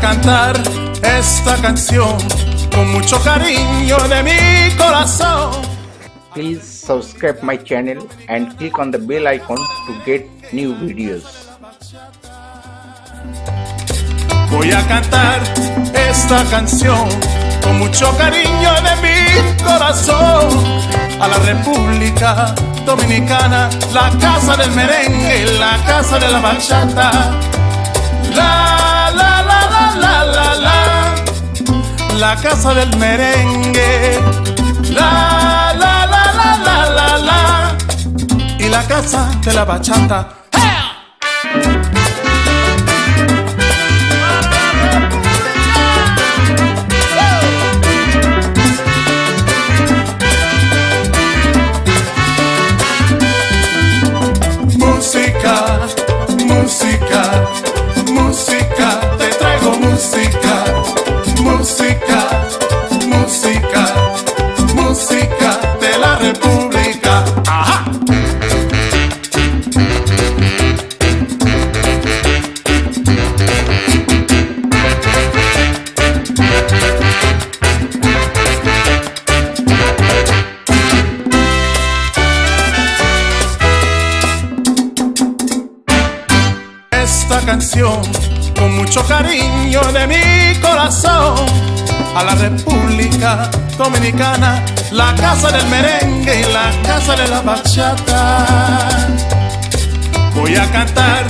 cantar esta canción con mucho cariño de mi corazón. Please subscribe my channel and click on the bell icon to get new videos. Voy a cantar esta canción con mucho cariño de mi corazón a la República Dominicana, la casa del merengue, la casa de la bachata. La la la la la la la, la casa del merengue. La la la la la la la, y la casa de la bachata. Música, música, música, te traigo música, música, música, música de la República. ¡Ajá! Esta canción con mucho cariño de mi corazón a la República Dominicana, la casa del merengue y la casa de la bachata. Voy a cantar